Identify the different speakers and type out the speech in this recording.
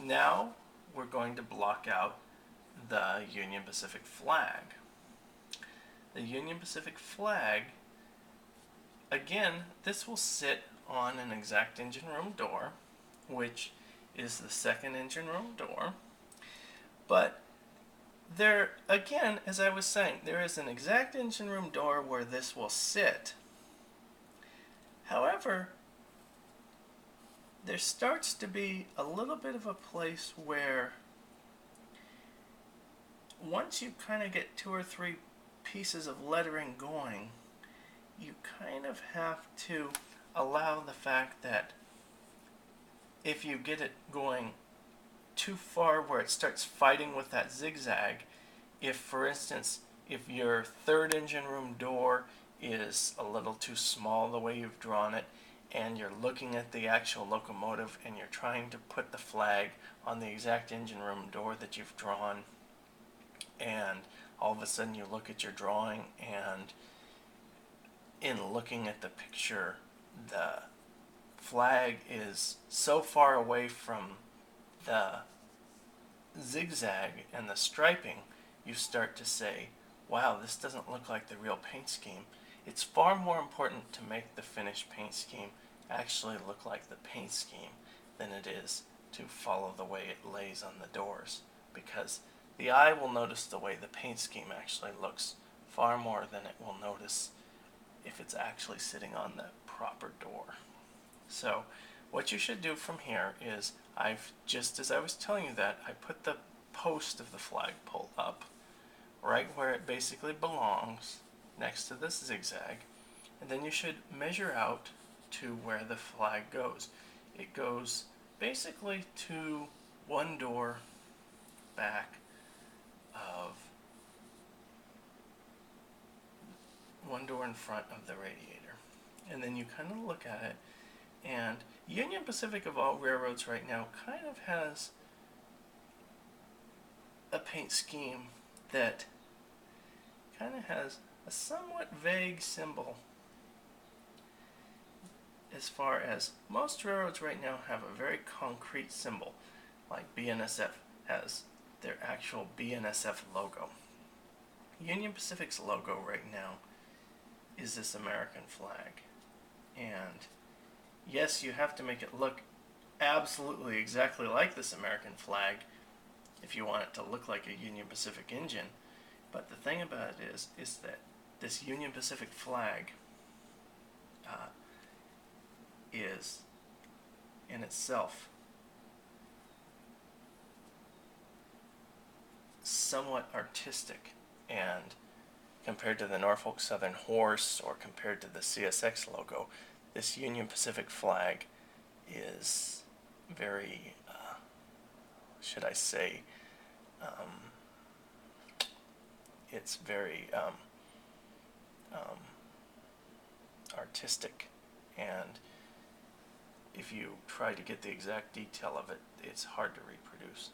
Speaker 1: Now we're going to block out the Union Pacific flag. The Union Pacific flag, again, this will sit on an exact engine room door, which is the second engine room door. But there, again, as I was saying, there is an exact engine room door where this will sit. However, there starts to be a little bit of a place where once you kind of get 2 or 3 pieces of lettering going, you kind of have to allow the fact that if you get it going too far where it starts fighting with that zigzag, if for instance, if your third engine room door is a little too small the way you've drawn it, and you're looking at the actual locomotive and you're trying to put the flag on the exact engine room door that you've drawn, and all of a sudden you look at your drawing, and in looking at the picture, the flag is so far away from the zigzag and the striping, you start to say, wow, this doesn't look like the real paint scheme. It's far more important to make the finished paint scheme actually look like the paint scheme than it is to follow the way it lays on the doors, because the eye will notice the way the paint scheme actually looks far more than it will notice if it's actually sitting on the proper door. So what you should do from here is, just as I was telling you that, I put the post of the flagpole up right where it basically belongs, next to this zigzag, and then you should measure out to where the flag goes. It goes basically to one door back of one door in front of the radiator, and then you kind of look at it, and Union Pacific, of all railroads right now, kind of has a paint scheme that kind of has a somewhat vague symbol, as far as most railroads right now have a very concrete symbol, like BNSF has their actual BNSF logo. Union Pacific's logo right now is this American flag, and yes, you have to make it look absolutely exactly like this American flag if you want it to look like a Union Pacific engine. But the thing about it is that this Union Pacific flag is in itself somewhat artistic, and compared to the Norfolk Southern Horse or compared to the CSX logo, this Union Pacific flag is very, should I say, it's very artistic, and if you try to get the exact detail of it, it's hard to reproduce.